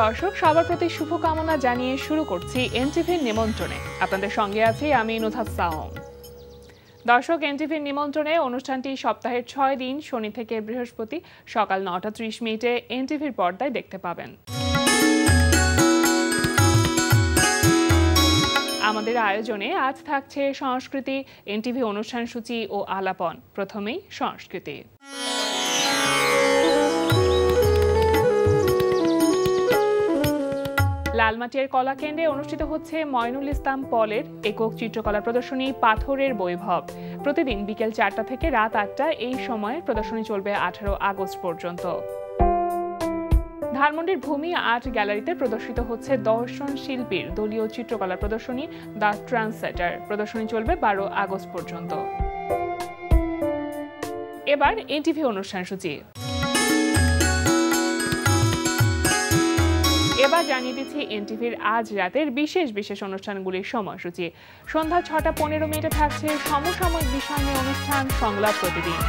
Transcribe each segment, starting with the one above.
দর্শক সবার প্রতি শুভকামনা জানিয়ে শুরু করছি এনটিভির নিমন্ত্রণে। আপনাদের সঙ্গে আছি আমি নুথাত সাওম। দর্শক, এনটিভির নিমন্ত্রণে অনুষ্ঠানটি সপ্তাহের 6 দিন শনি থেকে বৃহস্পতি সকাল 9:30 এনটিভির পর্দায় দেখতে পাবেন। আমাদের আয়োজনে আজ থাকছে সংস্কৃতি, এনটিভি অনুষ্ঠান সূচি ও আলাপন। প্রথমেই সংস্কৃতি। লালমাটিয়ার কলাকেন্দ্রে অনুষ্ঠিত হচ্ছে ময়নুল ইসলাম পলের একক চিত্রকলা প্রদর্শনী পাথরের বৈভব। প্রতিদিন বিকেল 4টা থেকে রাত 8টা এই সময়ে প্রদর্শনী চলবে 18 আগস্ট পর্যন্ত। ধানমন্ডির ভূমি আর্ট গ্যালারিতে প্রদর্শিত হচ্ছে দর্শন শিল্পীর দলীয় চিত্রকলা প্রদর্শনী দ্য ট্রান্সলেটার। প্রদর্শনী চলবে 12 আগস্ট পর্যন্ত। এবার এনটিভি অনুষ্ঠান সূচি। এবার জানিয়ে দিচ্ছি এনটিভির আজ রাতের বিশেষ বিশেষ অনুষ্ঠানগুলির সময়সূচি। সন্ধ্যা 6:15 থাকছে সমসাময়িক বিষয় নিয়ে অনুষ্ঠান সংলাপ প্রতিদিন।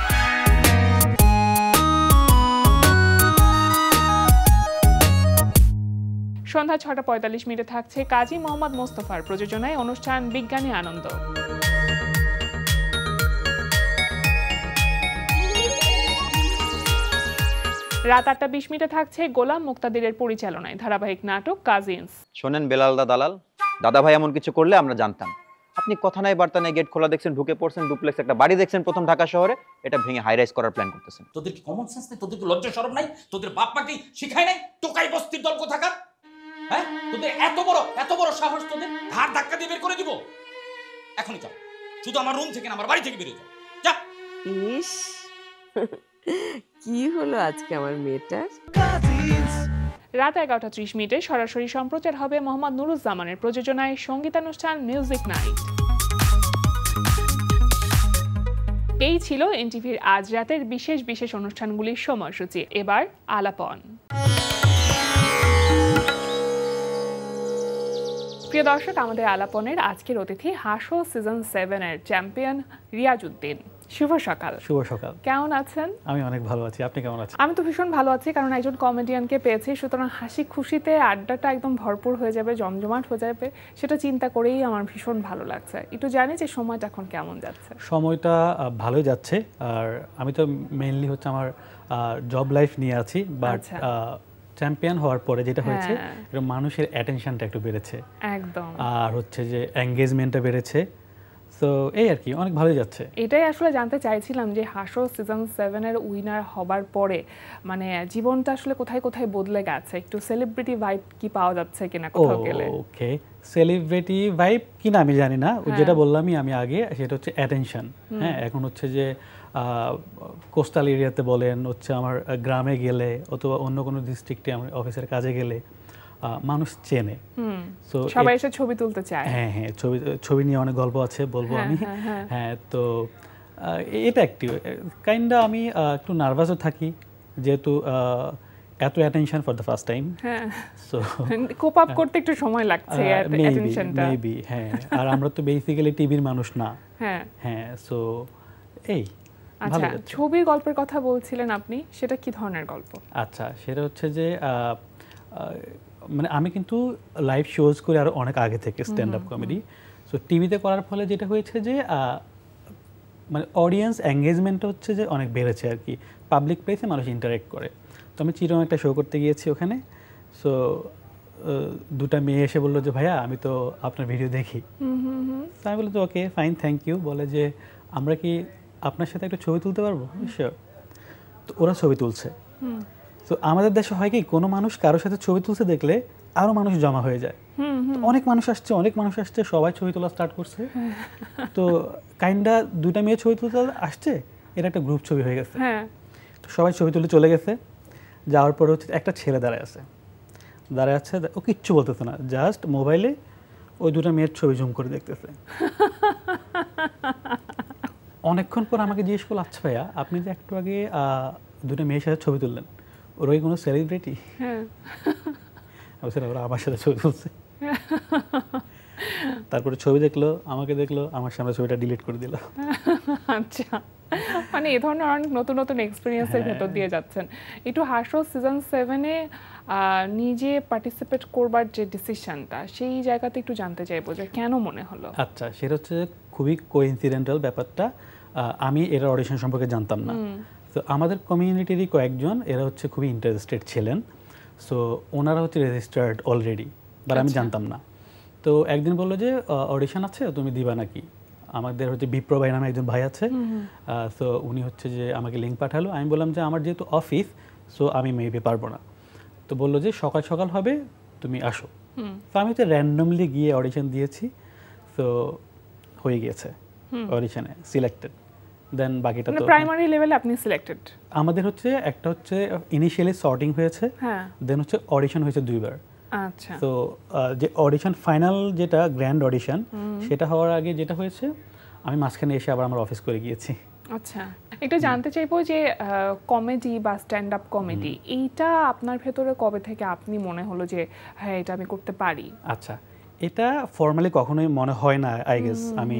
সন্ধ্যা 6:45 থাকছে কাজী মোহাম্মদ মোস্তফার প্রযোজনায় অনুষ্ঠান বিজ্ঞানী আনন্দ। রাত 8:20 থাকছে গোলাম মুক্তাদিরের পরিচালনায় ধারাবাহিক নাটক কাজিনস। শোনেন বেলাল দালাল, দাদা ভাই এমন কিছু করলে আমরা জানতাম। আপনি কথা নাই বার্তা নাই, গেট খোলা দেখছেন, ঢুকে পড়ছেন, ডুপ্লেক্স একটা বাড়ি দেখছেন প্রথম ঢাকা শহরে, এটা ভেঙে হাই রাইজ করার প্ল্যান করতেছেন। তোদের কি কমন সেন্স নেই? তোদের কি লজ্জা শরম নাই? তোদের বাপ মাকে শিখায় নাই? টোকাই বস্তির দল কোথাকার? হ্যাঁ, তোদের এত বড় সাহস, তোদের ঘাড় ধাক্কা দিয়ে বের করে দিব। এখনই যাও, শুধু আমার রুম থেকে না, আমার বাড়ি থেকে বেরিয়ে যাও। যা। ইস, কি হলো আজকে আমার মেয়েটার? রাত 11:30 সরাসরি সম্প্রচার হবে মোহাম্মদ নুরুজ্জামানের প্রযোজনায় সঙ্গীতানুষ্ঠান মিউজিক নাইট। এই ছিল এনটিভির আজ রাতের বিশেষ বিশেষ অনুষ্ঠানগুলির সময়সূচি। এবার আলাপন। প্রিয় দর্শক, আমাদের আলাপনের আজকের অতিথি হাসো সিজন 7-এর চ্যাম্পিয়ন রিয়াজ উদ্দিন। শুভ সকাল। শুভ সকাল। কেমন আছেন? আমি অনেক ভালো আছি, আপনি কেমন আছেন? আমি তো ভীষণ ভালো আছি, কারণ একজন কমেডিয়ানকে পেয়েছি, সুতরাং হাসি খুশিতে আড্ডাটা একদম ভরপুর হয়ে যাবে, জমজমাট হয়ে যাবে, সেটা চিন্তা করেই আমার ভীষণ ভালো লাগছে। একটু জানি যে সময়টা এখন কেমন যাচ্ছে? সময়টা ভালোই যাচ্ছে, আর আমি তো মেইনলি হচ্ছে আমার জব লাইফ নিয়ে আছি, বাট চ্যাম্পিয়ন হওয়ার পরে যেটা হয়েছে, মানুষের অ্যাটেনশনটা একটু বেড়েছে একদম, আর হচ্ছে যে এঙ্গেজমেন্টটা বেড়েছে। তো এই আর কি, অনেক ভালোই যাচ্ছে। এটাই আসলে জানতে চাইছিলাম যে হাসো সিজন 7-এর উইনার হবার পরে মানে জীবনটা আসলে কোথায় কোথায় বদলে গেছে, একটু সেলিব্রিটি ভাইব কি পাওয়া যাচ্ছে কিনা কোথাও গেলে? ওকে, সেলিব্রিটি ভাইব কিনা আমি জানি না, যেটা বললামই আমি আগে, সেটা হচ্ছে অ্যাটেনশন। হ্যাঁ, এখন হচ্ছে যে কোস্টাল এরিয়াতে বলেন, হচ্ছে আমার গ্রামে গেলে অথবা অন্য কোনো ডিস্ট্রিক্টে আমার অফিসের কাজে গেলে মানুষ চেনে, তো সবাই এসে ছবি তুলতে চায়। হ্যাঁ হ্যাঁ, ছবি নিয়ে অনেক গল্প আছে, বলবো আমি। হ্যাঁ, তো এটা একটি কাইন্ডা আমি একটু নার্ভাসও থাকি, যেহেতু এত attention for the first time. So cope up করতে একটু সময় লাগছে অ্যাটেনশনটা। মেবি, হ্যাঁ। আর আমরা তো বেসিক্যালি টিভির মানুষ না। হ্যাঁ, সো এই। আচ্ছা, ছবির গল্পের কথা বলছিলেন আপনি, সেটা কি ধরনের গল্প? আচ্ছা, সেটা হচ্ছে যে মানে আমি কিন্তু লাইভ শোজ করি আরও অনেক আগে থেকে, স্ট্যান্ড আপ কমেডি। সো টিভিতে করার ফলে যেটা হয়েছে যে মানে অডিয়েন্স এঙ্গেজমেন্টটা হচ্ছে যে অনেক বেড়েছে আর কি, পাবলিক প্লেসে মানুষ ইন্টারেক্ট করে। তো আমি চিরং একটা শো করতে গিয়েছি ওখানে। সো দুটা মেয়ে এসে বললো যে ভাইয়া আমি তো আপনার ভিডিও দেখি। তো আমি বললাম তো ওকে ফাইন, থ্যাংক ইউ। বলে যে আমরা কি আপনার সাথে একটা ছবি তুলতে পারবো? শিওর। তো ওরা ছবি তুলছে। তো আমাদের দেশে হয় কি, কোনো মানুষ কারোর সাথে ছবি তুলতে দেখলে আরো মানুষ জমা হয়ে যায়, অনেক মানুষ আসছে, সবাই ছবি তোলা স্টার্ট করছে। তো কাইন্ডা দুইটা মেয়ে ছবি তুলতে আসছে, এর একটা গ্রুপ ছবি হয়ে গেছে। তো সবাই ছবি তুলে চলে গেছে। যাওয়ার পরে হচ্ছে একটা ছেলে দাঁড়ায় আছে, ও কিচ্ছু বলতেছে না, জাস্ট মোবাইলে ওই দুটা মেয়ের ছবি জুম করে দেখতেছে। অনেকক্ষণ পর আমাকে জিজ্ঞেস করলো, আচ্ছা ভাইয়া আপনি যে একটু আগে দুটো মেয়ের সাথে ছবি তুললেন, ওর ওই কোনো সেলিব্রিটি? ওরা আমার সাথে ছবি তুলছে। তারপরে ছবি দেখলো, আমাকে দেখলো, আমার সামনে ছবিটা ডিলিট করে দিল। আচ্ছা, মানে এই ধরনের অনেক নতুন নতুন এক্সপিরিয়েন্সের ভেতর দিয়ে যাচ্ছেন। একটু হাসো সিজন 7-এ নিজে পার্টিসিপেট করবার যে ডিসিশনটা সেই জায়গাতে একটু জানতে চাইবো যে কেন মনে হলো? আচ্ছা, সেটা হচ্ছে খুবই কোইন্সিডেন্টাল ব্যাপারটা। আমি এর অডিশন সম্পর্কে জানতাম না। তো আমাদের কমিউনিটিরই কয়েকজন এরা হচ্ছে খুবই ইন্টারেস্টেড ছিলেন। সো ওনারা হচ্ছে রেজিস্টার্ড অলরেডি, বাট আমি জানতাম না। তো একদিন বললো যে অডিশন আছে, তুমি দিবা নাকি? আমাদের হচ্ছে বিপ্র ভাই নামে একজন ভাই আছে, সো উনি হচ্ছে যে আমাকে লিঙ্ক পাঠালো। আমি বললাম যে আমার যেহেতু অফিস, সো আমি মেবি পারবো না। তো বললো যে সকাল সকাল হবে, তুমি আসো। তো আমি হচ্ছে র্যান্ডমলি গিয়ে অডিশন দিয়েছি, তো হয়ে গিয়েছে অডিশনে সিলেক্টেড। দেন বাকিটা তো প্রাইমারি লেভেলে আপনি সিলেক্টেড। আমাদের হচ্ছে একটা হচ্ছে ইনিশিয়ালি সর্টিং হয়েছে, দেন হচ্ছে অডিশন হয়েছে 2 বার। আচ্ছা, তো যে অডিশন ফাইনাল যেটা গ্র্যান্ড অডিশন, সেটা হওয়ার আগে যেটা হয়েছে আমি মাঝখানে এসে আবার আমার অফিস করে গিয়েছি। আচ্ছা, একটু জানতে চাইবো যে কমেডি বা স্ট্যান্ড আপ কমেডি এইটা আপনার ভেতরে কবে থেকে আপনি মনে হলো যে হ্যাঁ এটা আমি করতে পারি? আচ্ছা, এটা ফর্মালি কখনোই মনে হয় না, আই গেস। আমি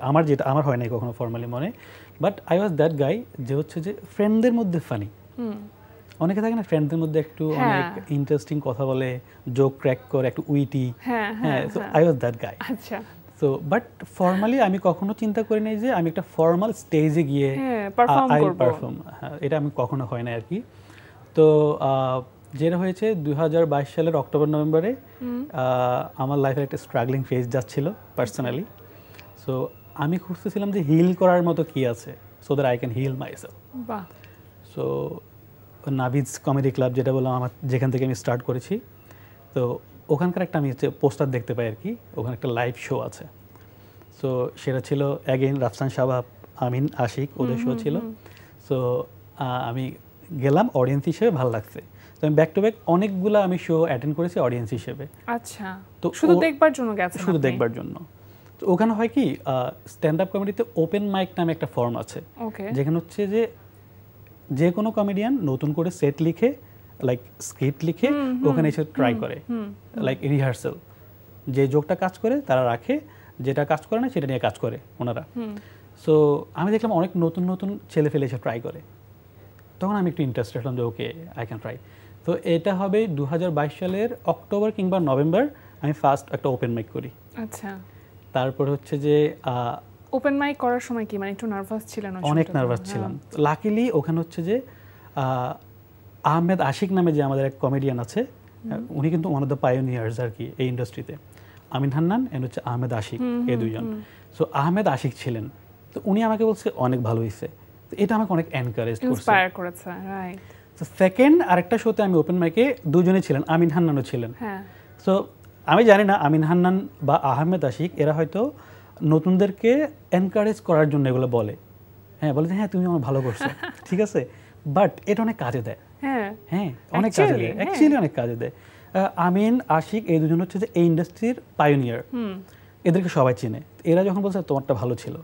আমার হয় নাই কখনো ফর্মালি মনে, but I was that guy যে হচ্ছে যে ফ্রেন্ডদের মধ্যে ফানি। অনেকে থাকে না ফ্রেন্ডদের মধ্যে একটু অনেক ইন্টারেস্টিং কথা বলে, জোক ক্র্যাক করে, একটু উইটি। হ্যাঁ, so I was that guy. আচ্ছা, সো বাট ফর্মালি আমি কখনো চিন্তা করি নাই যে আমি একটা ফর্মাল স্টেজে গিয়ে পারফর্ম করব। এটা আমি কখনো হয় না আর কি। তো যেটা হয়েছে 2022 সালের অক্টোবর নভেম্বরে আমার লাইফের একটা স্ট্রাগলিং ফেজ যাচ্ছিল পার্সোনালি। সো আমি খুঁজতেছিলাম যে হিল করার মতো কি আছে, so that I can hill myself. বাহ। সো নাভিজ কমেডি ক্লাব যেটা বললাম আমার, যেখান থেকে আমি স্টার্ট করেছি, তো ওখানকার একটা আমি হচ্ছে পোস্টার দেখতে পাই আর কি, ওখানে একটা লাইভ শো আছে। সো সেটা ছিল অ্যাগেইন রাফসান শাবাব, আমিন আশিক, ওদের শো ছিল। সো আমি গেলাম অডিয়েন্স হিসেবে, ভালো লাগছে। তো আমি ব্যাক টু ব্যাক অনেকগুলো আমি শো অ্যাটেন্ড করেছি অডিয়েন্স হিসেবে। আচ্ছা, তো শুধু দেখবার জন্য গেছেন? শুধু দেখবার জন্য। তো ওখানে হয় কি, স্ট্যান্ড আপ কমেডিতে ওপেন মাইক নামে একটা ফর্ম আছে, যেখানে হচ্ছে যে কোনো কমেডিয়ান নতুন করে সেট লিখে, লাইক স্ক্রিপ্ট লিখে ওখানে এসে ট্রাই করে, লাইক রিহার্সাল। যে জোকটা কাজ করে তারা রাখে, যেটা কাজ করে না সেটা নিয়ে কাজ করে ওনারা। সো আমি দেখলাম অনেক নতুন নতুন ছেলে ফেলে এসে ট্রাই করে, তখন আমি একটু ইন্টারেস্টেড হলাম যে ওকে আই ক্যান ট্রাই। তো এটা হবে 2022 সালের অক্টোবর কিংবা নভেম্বর, আমি ফার্স্ট একটা ওপেন মাইক করি। আচ্ছা, তারপর হচ্ছে যে ওপেন মাইক করার সময় কি মানে একটু নার্ভাস ছিলেন? অনেক নার্ভাস ছিলাম। লাকিলি ওখানে হচ্ছে যে আহমেদ আশিক নামে যে আমাদের এক কমেডিয়ান আছে, উনি কিন্তু ওয়ান অফ দ্য পায়োনিয়ার্স আর কি এই ইন্ডাস্ট্রিতে। আমিন হান্নান এন্ড হচ্ছে আহমেদ আশিক, এই দুইজন। সো আহমেদ আশিক ছিলেন, তো উনি আমাকে বলছে অনেক ভালো হয়েছে। তো এটা আমাকে অনেক এনকারেজ করেছে, রাইট। তো সেকেন্ড আরেকটা শোতে আমি ওপেন মাইকে দুজনেই ছিলেন, আমিন হান্নানও ছিলেন। সো আমি জানি না আমিন হান্নান বা আহমেদ আশিক এরা হয়তো নতুনদেরকে এনকারেজ করার জন্য এগুলো বলে, হ্যাঁ বলে যে হ্যাঁ তুমি আমার ভালো করছো, ঠিক আছে, বাট এটা অনেক কাজে দেয়। হ্যাঁ, অনেক কাজে দেয়, অ্যাকচুয়ালি অনেক কাজে দেয়। আমিন আশিক এই দুজন হচ্ছে যে এই ইন্ডাস্ট্রির পায়োনিয়ার, এদেরকে সবাই চিনে। এরা যখন বলছে তোমারটা ভালো ছিল,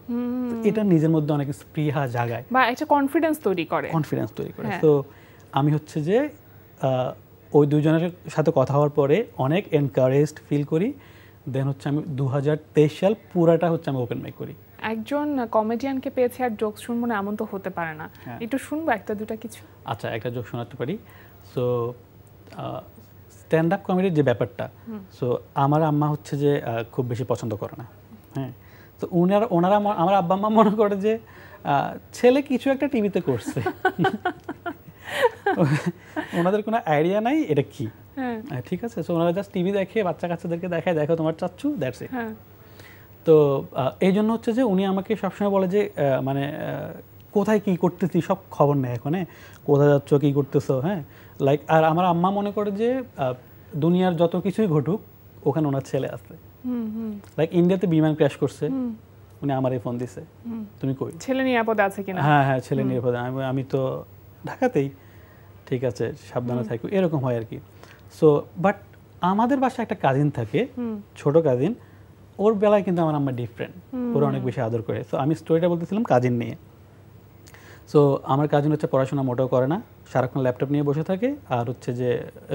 এটা নিজের মধ্যে অনেক স্পৃহা জাগায় বা একটা কনফিডেন্স তৈরি করে। তো আমি হচ্ছে যে ওই দুজনের সাথে কথা হওয়ার পরে অনেক এনকারেজড ফিল করি। দেন হচ্ছে আমি 2023 সাল পুরাটা হচ্ছে আমি ওপেন মাইক করি। একজন কমেডিয়ানকে পেয়েছে আর জোক শুনবো না এমন তো হতে পারে না, একটু শুনবো একটা দুটা কিছু? আচ্ছা, একটা জোক শোনাতে পারি। সো স্ট্যান্ড আপ কমেডির যে ব্যাপারটা, সো আমার আম্মা হচ্ছে যে খুব বেশি পছন্দ করে না। হ্যাঁ, তো ওনারা আমার আব্বা আম্মা মনে করে যে ছেলে কিছু একটা টিভিতে করছে, ওনাদের কোনো আইডিয়া নাই এটা কি। ঠিক আছে, সো ওনারা জাস্ট টিভি দেখে, বাচ্চা কাচ্চাদেরকে দেখায়, দেখো তোমার চাচ্ছু, দ্যাটস ইট। তো এই জন্য হচ্ছে যে উনি আমাকে সবসময় বলে যে মানে কোথায় কি করতেছি সব খবর নেই এখন, কোথায় যাচ্ছ, কি করতেছো, হ্যাঁ লাইক। আর আমার আম্মা মনে করে যে দুনিয়ার যত কিছুই ঘটুক ওখানে ওনার ছেলে আছে। লাইক ইন্ডিয়াতে বিমান ক্র্যাশ করছে, উনি আমারই ফোন দিছে, তুমি কই, ছেলে নিরাপদে আছে কিনা? হ্যাঁ, ছেলে নিরাপদে, আমি তো ঢাকাতেই, ঠিক আছে সাবধানে থাকো, এরকম হয় আর কি। সো বাট আমাদের বাসায় একটা কাজিন থাকে, ছোট কাজিন, ওর বেলায় কিন্তু আমার আম্মা ডিফারেন্ট, ওরা অনেক বেশি আদর করে। সো আমি স্টোরিটা বলতেছিলাম কাজিন নিয়ে। সো আমার কাজিন হচ্ছে পড়াশোনা মোটেও করে না, সারাক্ষণ ল্যাপটপ নিয়ে বসে থাকে আর হচ্ছে যে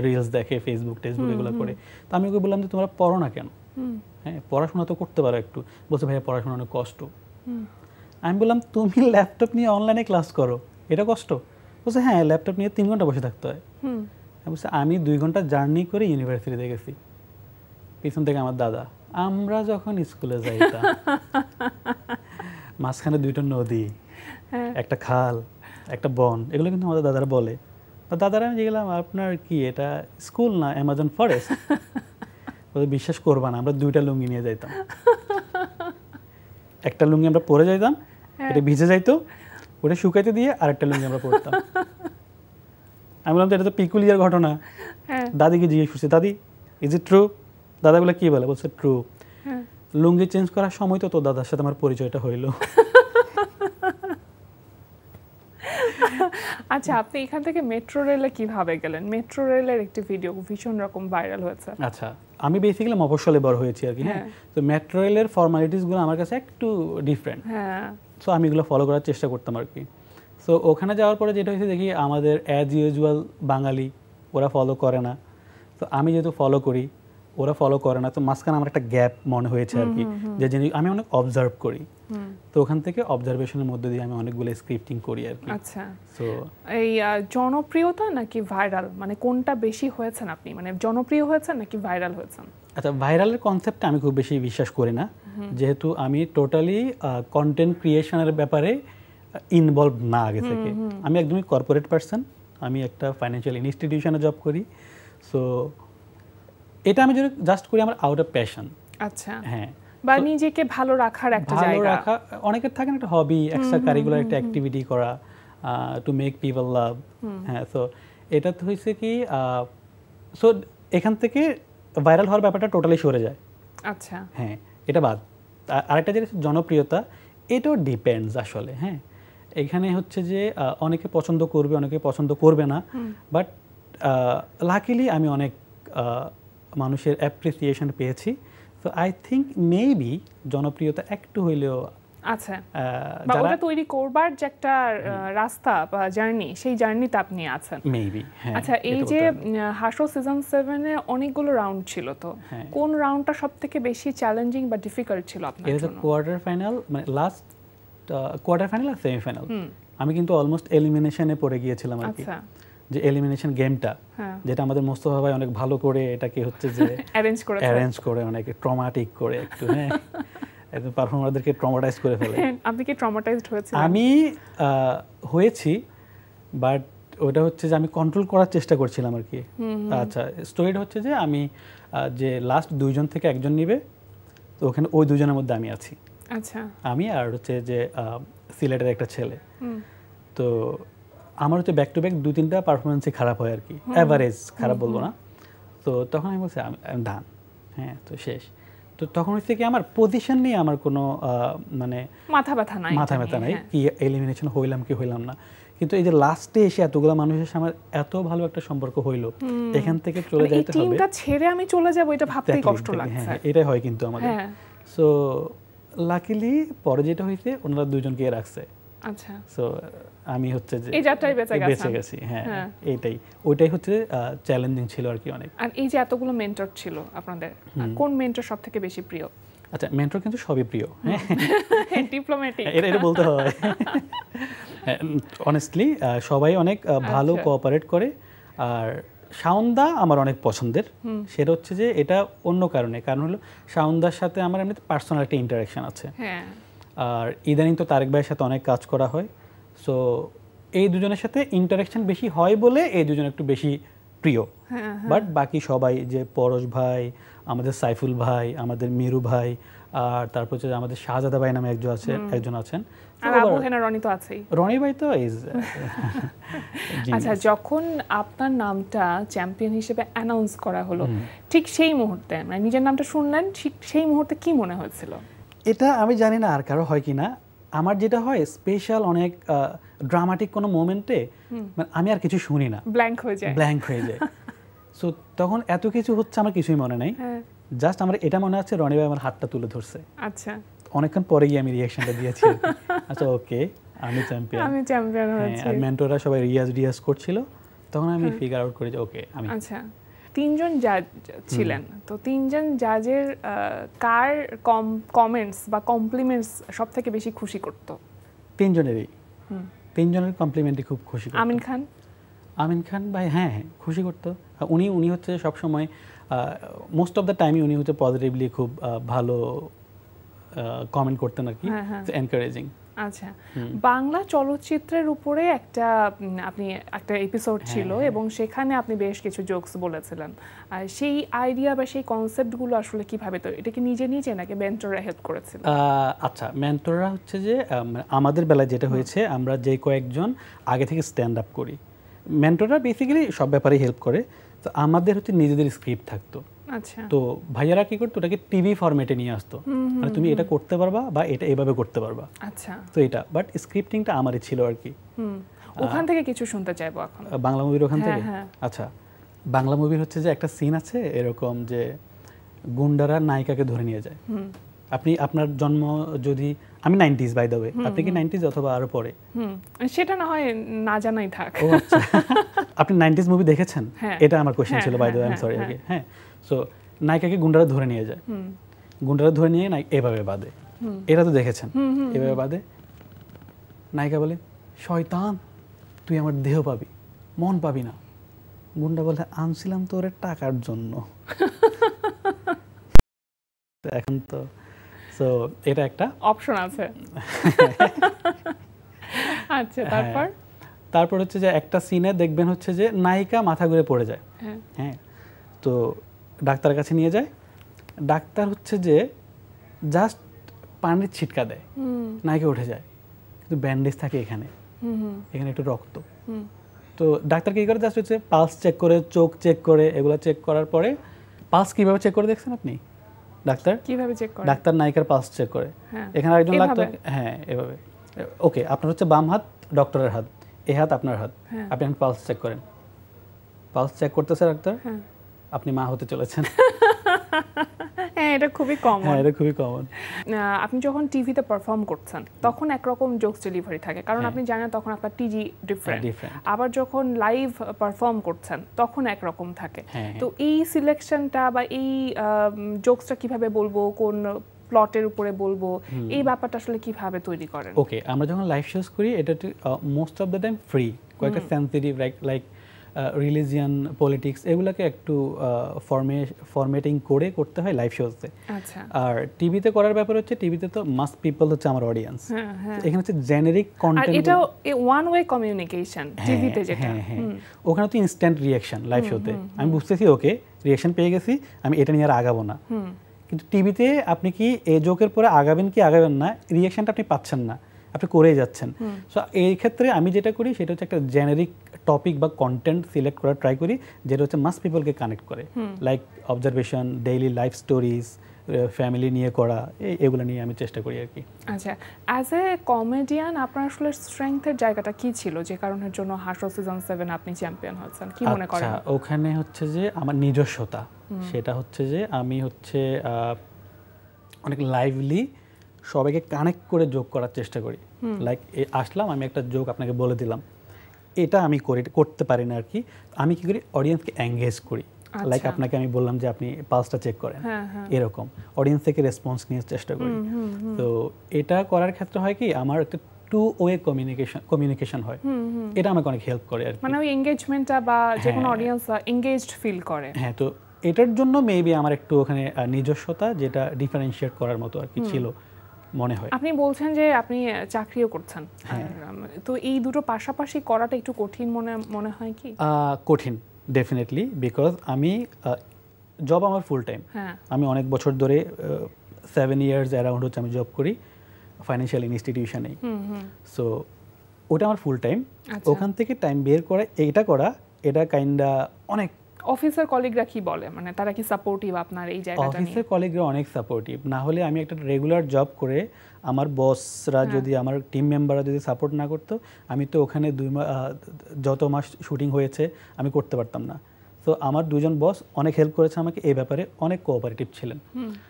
রিলস দেখে, ফেসবুক এগুলো করে। তো আমি ওকে বললাম যে তোমরা পড়ো না কেন, হ্যাঁ পড়াশোনা তো করতে পারো একটু। বলছে ভাইয়া পড়াশোনা অনেক কষ্ট। আমি বললাম তুমি ল্যাপটপ নিয়ে অনলাইনে ক্লাস করো, এটা কষ্ট? বলছে হ্যাঁ, ল্যাপটপ নিয়ে 3 ঘন্টা বসে থাকতে হয়। আমি বলছি আমি 2 ঘন্টা জার্নি করে ইউনিভার্সিটিতে গেছি, পিছন থেকে আমার দাদা। আমরা যখন স্কুলে যাইতাম মাঝখানে 2টা নদী, একটা খাল, একটা বন, এগুলো কিন্তু আমাদের দাদারা বলে। দাদারা আমি গেলাম আপনার কি এটা স্কুল না অ্যামাজন ফরেস্ট? বলে বিশ্বাস করবা না, আমরা 2টা লুঙ্গি নিয়ে যাইতাম। একটা লুঙ্গি আমরা পরে যাইতাম, এটা ভিজে যাইতো, ওটা শুকাইতে দিয়ে আরেকটা লুঙ্গি আমরা পরতাম। আমি বললাম তো এটা তো পিকুলিয়ার ঘটনা। দাদিকে জিজ্ঞেস করছি, দাদি ইজ ইট ট্রু? দাদা বলে কি বলে? বলছে ট্রু। লুঙ্গি চেঞ্জ করার সময় তো দাদার সাথে আমার পরিচয়টা হইলো। আচ্ছা, আপনি এখান থেকে মেট্রো রেলে কিভাবে গেলেন? মেট্রো রেলের একটি ভিডিও ভীষণ রকম ভাইরাল হয়েছে। আচ্ছা, আমি বেসিক্যালি মফস্বলে বড় হয়েছি আর কি। হ্যাঁ, তো মেট্রো রেলের ফর্মালিটিসগুলো আমার কাছে একটু ডিফারেন্ট। হ্যাঁ, সো আমি এগুলো ফলো করার চেষ্টা করতাম আর কি। সো ওখানে যাওয়ার পরে যেটা হয়েছে দেখি আমাদের অ্যাজ ইউজুয়াল বাঙালি ওরা ফলো করে না। তো আমি যেহেতু ফলো করি, ওরা ফলো করে না, তো মাঝখানে আমার একটা গ্যাপ মনে হয়েছে আর কি, যে জিনিস আমি অনেক অবজার্ভ করি। তো ওখান থেকে অবজারভেশনের মধ্যে দিয়ে আমি অনেকগুলো স্ক্রিপ্টিং করি আর কি। আচ্ছা, সো এই জনপ্রিয়তা নাকি ভাইরাল, মানে কোনটা বেশি হয়েছেন আপনি? মানে জনপ্রিয় হয়েছেন নাকি ভাইরাল হয়েছেন? আচ্ছা, ভাইরালের কনসেপ্টটা আমি খুব বেশি বিশ্বাস করি না, যেহেতু আমি টোটালি কন্টেন্ট ক্রিয়েশনের ব্যাপারে ইনভলভ না আগে থেকে। আমি একদমই কর্পোরেট পারসন, আমি একটা ফাইন্যান্সিয়াল ইনস্টিটিউশনে জব করি। সো এটা আমি জাস্ট করি আমার আউট অফ প্যাশন। আচ্ছা, হ্যাঁ, বা নিজেকে ভালো রাখার একটা ভালো জায়গা। রাখা, অনেকের থাকে না একটা হবি, এক্সট্রা কারিকুলার একটা অ্যাক্টিভিটি করা, টু মেক পিপল লাভ। হ্যাঁ, সো এটা তো হয়েছে কি, সো এখান থেকে ভাইরাল হওয়ার ব্যাপারটা টোটালি সরে যায়। আচ্ছা, হ্যাঁ, এটা বাদ। আরেকটা জিনিস জনপ্রিয়তা, এটাও ডিপেন্ডস আসলে। হ্যাঁ, এখানে হচ্ছে যে অনেকে পছন্দ করবে, অনেকে পছন্দ করবে না, বাট লাকিলি আমি অনেক মানুষের অ্যাপ্রিসিয়েশন পেয়েছি। সো আই থিঙ্ক মেবি জনপ্রিয়তা একটু হইলেও আচ্ছা, বা ওটা তৈরি করবার যে একটা রাস্তা বা জার্নি, সেই জার্নিতে আপনি আছেন মেবি। হ্যাঁ, আচ্ছা, এই যে হাসো সিজন 7 এ অনেকগুলো রাউন্ড ছিল, তো কোন রাউন্ডটা সবথেকে বেশি চ্যালেঞ্জিং বা ডিফিকাল্ট ছিল আপনার জন্য? এটা কোয়ার্টার ফাইনাল, মানে লাস্ট কোয়ার্টার ফাইনাল আর সেমিফাইনাল। আমি কিন্তু অলমোস্ট এলিমিনেশনে পড়ে গিয়েছিলাম আর কি। আচ্ছা, যে এলিমিনেশন গেমটা, যেটা আমাদের মোস্তফা ভাই অনেক ভালো করে এটাকে হচ্ছে যে অ্যারেঞ্জ করে, অনেক ট্রমাটিক করে একটু। হ্যাঁ, একদম পারফর্মারদেরকে ট্রমাটাইজ করে ফেলে। আপনি কি ট্রমাটাইজড হয়েছিলেন? আমি হয়েছি, বাট ওটা হচ্ছে যে আমি কন্ট্রোল করার চেষ্টা করছিলাম আর কি। আচ্ছা, স্টোরিটা হচ্ছে যে আমি যে লাস্ট 2 জন থেকে একজন নিবে, তো ওখানে ওই 2 জনের মধ্যে আমি আছি। আচ্ছা, আমি আর হচ্ছে যে সিলেটের একটা ছেলে। তো আমার হচ্ছে ব্যাক টু ব্যাক 2-3টা পারফরমেন্সই খারাপ হয় আর কি, অ্যাভারেজ খারাপ বলবো না। তো তখন আমি বলছি আমি ডান। হ্যাঁ, তো শেষ। তো তখন হচ্ছে কি আমার পজিশন নিয়ে আমার কোনো মানে মাথা ব্যথা নাই কি এলিমিনেশন হইলাম কি হইলাম না। কিন্তু এই যে লাস্টে এসে এতগুলো মানুষের সাথে আমার এত ভালো একটা সম্পর্ক হইলো, এখান থেকে চলে যাইতে হবে, টিমটা ছেড়ে আমি চলে যাব, এটা ভাবতেই কষ্ট লাগছে। হ্যাঁ, এটাই হয় কিন্তু আমাদের। সো লাকিলি পরে যেটা হইছে ওনারা 2 জনকে রাখছে। আচ্ছা, সো আমি হচ্ছে যে এই যাত্রায় বেঁচে গেছি। হ্যাঁ, ওইটাই হচ্ছে চ্যালেঞ্জিং ছিল আর কি অনেক। আর এই যে এতগুলো মেন্টর ছিল আপনাদের, কোন মেন্টর সবথেকে বেশি প্রিয়? আচ্ছা, মেন্টর কিন্তু সবই প্রিয়। হ্যাঁ, ডিপ্লোম্যাটিক, এটা বলতে হয়। অনেস্টলি সবাই অনেক ভালো কোঅপারেট করে। আর শাওনদা আমার অনেক পছন্দের, সেটা হচ্ছে যে এটা অন্য কারণ হলো শাওনদার সাথে আমার এমনিতে পার্সোনাল একটা ইন্টারাকশন আছে। আর ইদানিং তো তারেক ভাইয়ের সাথে অনেক কাজ করা হয়। সো এই 2 জনের সাথে ইন্টারাকশন বেশি হয় বলে এই 2 জন একটু বেশি প্রিয়। বাট বাকি সবাই, যে পরশ ভাই, আমাদের সাইফুল ভাই, আমাদের মিরু ভাই, আর তারপর হচ্ছে আমাদের শাহজাদা ভাই নামে একজন আছেন, আর আবু হেনা রনি তো আছেই। রনি ভাই তো ইজ। আচ্ছা, যখন আপনার নামটা চ্যাম্পিয়ন হিসেবে অ্যানাউন্স করা হলো, ঠিক সেই মুহূর্তে মানে নিজের নামটা শুনলেন, ঠিক সেই মুহূর্তে কি মনে হয়েছিল? এটা আমি জানি না আর কারো হয় কিনা, আমার যেটা হয় স্পেশাল অনেক ড্রামাটিক কোনো মোমেন্টে মানে আমি আর কিছু শুনি না, ব্ল্যাঙ্ক হয়ে যায়। সো তখন এত কিছু হচ্ছে আমার কিছুই মনে নাই, জাস্ট আমার এটা মনে আছে রনি ভাই আমার হাতটা তুলে ধরছে। আচ্ছা, অনেকক্ষণ পরে গিয়ে আমি রিঅ্যাকশনটা দিয়েছি। আচ্ছা, ওকে, আমি চ্যাম্পিয়ন হয়েছি। আর মেন্টররা সবাই রিয়াজ করছিল, তখন আমি ফিগার আউট করি যে ওকে আমি। আচ্ছা, 3 জন জাজ ছিলেন, তো 3 জন জাজের কার কমেন্টস বা কমপ্লিমেন্টস সবথেকে বেশি খুশি করতো? তিনজনেরই তিনজনের কমপ্লিমেন্টই খুব খুশি করতো। আমিন খান ভাই হ্যাঁ খুশি করতো। উনি হচ্ছে সবসময় মোস্ট অফ দ্য টাইমই উনি হচ্ছে পজিটিভলি খুব ভালো কমেন্ট করতেন আর কি, এনকারেজিং। আচ্ছা, বাংলা চলচ্চিত্রের উপরে আপনি একটা এপিসোড ছিল এবং সেখানে আপনি বেশ কিছু জোকস বলেছিলেন। সেই আইডিয়া বা সেই কনসেপ্টগুলো আসলে কিভাবে তৈরি, এটা কি নিজে নিজে নাকি মেন্টররা হেল্প করেছিল? আচ্ছা, মেন্টররা হচ্ছে যে আমাদের বেলায় যেটা হয়েছে, আমরা যে কয়েকজন আগে থেকে স্ট্যান্ড আপ করি, মেন্টররা বেসিক্যালি সব ব্যাপারেই হেল্প করে। তো আমাদের হচ্ছে নিজেদের স্ক্রিপ্ট থাকতো। আচ্ছা, তো ভাইয়ারা কি করতো, ওটাকে টিভি ফরম্যাটে নিয়ে আসতো, মানে তুমি এটা করতে পারবা বা এটা এভাবে করতে পারবা। আচ্ছা, তো এটা বাট স্ক্রিপ্টিংটা আমারই ছিল আর কি। ওখান থেকে কিছু শুনতে চাইবো এখন, বাংলা মুভির ওখান থেকে। আচ্ছা, বাংলা মুভির হচ্ছে যে একটা সিন আছে এরকম যে গুন্ডারা নায়িকাকে ধরে নিয়ে যায়। আপনার জন্ম যদি, আমি 90s বাই দ্য ওয়ে, আপনি কি 90s অথবা আরো পরে? সেটা না হয় না জানাই থাক। ও আচ্ছা, আপনি 90s মুভি দেখেছেন? এটা আমার কোশ্চেন ছিল by the way, I am sorry. Okay, হ্যাঁ। সো নায়িকাকে গুন্ডারা ধরে নিয়ে যায়, গুন্ডারা ধরে নিয়ে এভাবে বাঁধে, এরা তো দেখেছেন, এভাবে বাঁধে। নায়িকা বলে, শয়তান তুই আমার দেহ পাবি, মন পাবি না। গুন্ডা বলে, আনছিলাম তো ওরে টাকার জন্য। এখন তো সো এটা একটা অপশন আছে। আচ্ছা, তারপর হচ্ছে যে একটা সিনে দেখবেন হচ্ছে যে নায়িকা মাথা ঘুরে পড়ে যায়। হ্যাঁ, তো ডাক্তারের কাছে নিয়ে যায়। ডাক্তার হচ্ছে যে জাস্ট পানির ছিটকা দেয়, নায়িকা উঠে যায়, কিন্তু ব্যান্ডেজ থাকে এখানে, এখানে একটু রক্ত। তো ডাক্তার কি করে, জাস্ট হচ্ছে পালস চেক করে, চোখ চেক করে, এগুলো চেক করার পরে, পালস কিভাবে চেক করে দেখছেন আপনি? ডাক্তার কিভাবে চেক করে? ডাক্তার নায়িকার পালস চেক করে। এখানে আরেকজন ডাক্তার, হ্যাঁ এভাবে। ওকে, আপনার হচ্ছে বাম হাত ডক্টরের হাত, এই হাত আপনার হাত, আপনি এখন পালস চেক করেন। পালস চেক করতেছে ডাক্তার, আপনি মা হতে চলেছেন। হ্যাঁ, এটা খুবই কমন। হ্যাঁ, এটা খুবই কমন। আপনি যখন টিভিতে পারফর্ম করছেন তখন একরকম জোকস ডেলিভারি থাকে, কারণ আপনি জানেন তখন আপনার টিজি ডিফারেন্ট। আবার যখন লাইভ পারফর্ম করছেন তখন একরকম থাকে। তো এই সিলেকশনটা বা এই জোকসটা কিভাবে বলবো, কোন প্লটের উপরে বলবো, এই ব্যাপারটা আসলে কিভাবে তৈরি করেন? ওকে, আমরা যখন লাইভ শোজ করি এটা most of the time free, কয়েকটা সেন্সিটিভ লাইক রিলিজিয়ান, পলিটিক্স, এগুলোকে একটু ফরম্যাটিং করে করতে হয় লাইভ শোতে। আচ্ছা, আর টিভিতে করার ব্যাপার হচ্ছে, টিভিতে তো মাস্ট পিপল হচ্ছে আমার অডিয়েন্স, এখানে হচ্ছে জেনারিক কন্টেন্ট, এটা ওয়ান ওয়ে কমিউনিকেশন টিভিতে যেটা। ওখানে তো ইনস্ট্যান্ট রিঅ্যাকশন লাইভ শোতে, আমি বুঝতেছি ওকে রিঅ্যাকশন পেয়ে গেছি, আমি এটা নিয়ে আর আগাবো না। কিন্তু টিভিতে আপনি কি এই জোকের পরে আগাবেন কি আগাবেন না, রিঅ্যাকশনটা আপনি পাচ্ছেন না, আপনি করেই যাচ্ছেন। সো এই ক্ষেত্রে আমি যেটা করি সেটা হচ্ছে একটা জেনারিক টপিক বা কন্টেন্ট সিলেক্ট করার ট্রাই করি, যেটা হচ্ছে মাস পিপলকে কানেক্ট করে, like observation, daily life stories, family নিয়ে করা, এগুলো নিয়ে আমি চেষ্টা করি আর কি। আচ্ছা, অ্যাজ এ কমেডিয়ান আপনার আসলে স্ট্রেংথের জায়গাটা কি ছিল, যে কারণের জন্য হাসো সিজন 7 আপনি চ্যাম্পিয়ন হয়েছেন, কি মনে করেন? আচ্ছা, ওখানে হচ্ছে যে আমার নিজস্বতা, সেটা হচ্ছে যে আমি হচ্ছে অনেক লাইভলি সবাইকে কানেক্ট করে যোগ করার চেষ্টা করি। লাইক আসলাম, আমি একটা যোগ আপনাকে বলে দিলাম, এটা আমি করতে পারি না আর কি। আমি কি করি, অডিয়েন্সকে এঙ্গেজ করি। লাইক আপনাকে আমি বললাম যে আপনি পালসটা চেক করেন, এরকম অডিয়েন্স থেকে রেসপন্স নিয়ে চেষ্টা করি। তো এটা করার ক্ষেত্রে হয় কি, আমার একটা টু ওয়ে কমিউনিকেশন হয়, এটা আমাকে অনেক হেল্প করে আর কি। মানে ওই এঙ্গেজমেন্টটা বা যে কোনো অডিয়েন্স এঙ্গেজড ফিল করে। হ্যাঁ, তো এটার জন্য মেবি আমার একটু ওখানে নিজস্বতা, যেটা ডিফারেন্সিয়েট করার মতো আর কি ছিল মনে হয়। আপনি বলছেন যে আপনি চাকরিও করছেন, তো এই দুটো পাশাপাশি করাটা একটু কঠিন মনে হয় কি? কঠিন, ডেফিনেটলি, বিকজ আমি জব আমার ফুল টাইম, আমি অনেক বছর ধরে 7 ইয়ার্স অ্যারাউন্ড হচ্ছে আমি জব করি ফাইন্যান্সিয়াল ইনস্টিটিউশনে। সো ওটা আমার ফুল টাইম, ওখান থেকে টাইম বের করে এইটা করা, এটা কাইন্ডা অনেক। অফিসের কলিগরা কি বলে, মানে তারা কি সাপোর্টিভ আপনার এই জায়গাটা নিয়ে? অফিসের কলিগরা অনেক সাপোর্টিভ, না হলে আমি একটা রেগুলার জব করে আমার বসরা যদি, আমার টিম মেম্বাররা যদি সাপোর্ট না করতো, আমি তো ওখানে যত মাস শুটিং হয়েছে আমি করতে পারতাম না। তো আমার দুজন বস অনেক হেল্প করেছে আমাকে এই ব্যাপারে, অনেক কোঅপারেটিভ ছিলেন।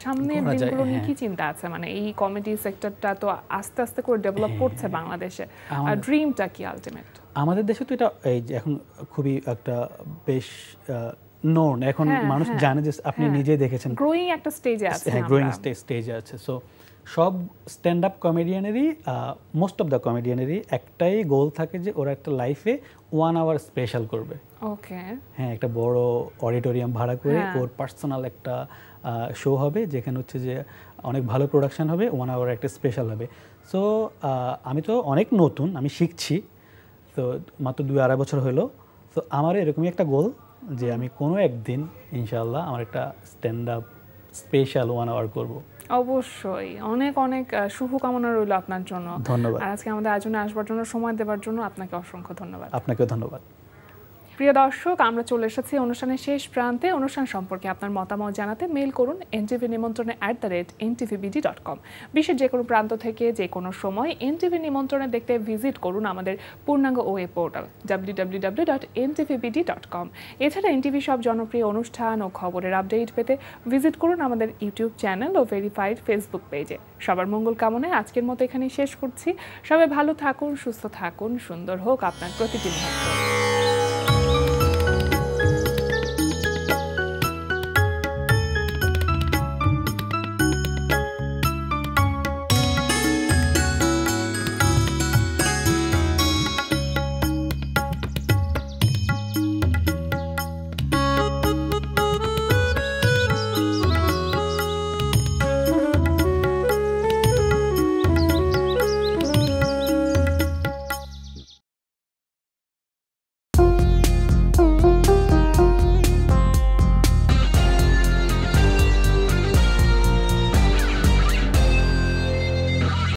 সামনের দিনগুলো নিয়ে কি চিন্তা আছে, মানে এই কমেডি সেক্টরটা তো আস্তে আস্তে করে ডেভেলপ করছে বাংলাদেশে, আর ড্রিমটা কি আলটিমেট? আমাদের দেশে তো এটা এই যে এখন খুবই একটা বেশ নোন, এখন মানুষ জানে যে, আপনি নিজেই দেখেছেন গ্রোয়িং একটা স্টেজে আছে, গ্রোয়িং স্টেজে আছে। সো সব স্ট্যান্ড আপ কমেডিয়ানেরই মোস্ট অফ দ্য কমেডিয়ানেরই একটাই গোল থাকে যে ওরা একটা লাইফে 1 আওয়ার স্পেশাল করবে। ওকে, হ্যাঁ, একটা বড় অডিটোরিয়াম ভাড়া করে হ্যাঁ। ওর পার্সোনাল একটা শো হবে, যেখানে হচ্ছে যে অনেক ভালো প্রোডাকশন হবে, 1 আওয়ার একটা স্পেশাল হবে। সো আমি তো অনেক নতুন, আমি শিখছি, তো মাত্র 2-2.5 বছর হলো। তো আমারও এরকমই একটা গোল যে আমি কোনো একদিন ইনশাআল্লাহ আমার একটা স্ট্যান্ড আপ স্পেশাল 1 আওয়ার করবো। অবশ্যই অনেক অনেক শুভকামনা রইল আপনার জন্য। ধন্যবাদ। আর আজকে আমাদের আয়োজনে আসবার জন্য, সময় দেওয়ার জন্য আপনাকে অসংখ্য ধন্যবাদ। আপনাকেও ধন্যবাদ। প্রিয় দর্শক, আমরা চলে এসেছি অনুষ্ঠানের শেষ প্রান্তে। অনুষ্ঠান সম্পর্কে আপনার মতামত জানাতে মেইল করুন ntvnimontrone@ntvbd.com। বিশ্বের যে কোনো প্রান্ত থেকে যে কোনো সময় এনটিভি নিমন্ত্রণে দেখতে ভিজিট করুন আমাদের পূর্ণাঙ্গ ওয়েব পোর্টাল www.ntvbd.com। এছাড়া এনটিভি সব জনপ্রিয় অনুষ্ঠান ও খবরের আপডেট পেতে ভিজিট করুন আমাদের ইউটিউব চ্যানেল ও ভেরিফাইড ফেসবুক পেজে। সবার মঙ্গল কামনায় আজকের মতো এখানেই শেষ করছি। সবাই ভালো থাকুন, সুস্থ থাকুন, সুন্দর হোক আপনার প্রতিটি মুহূর্ত।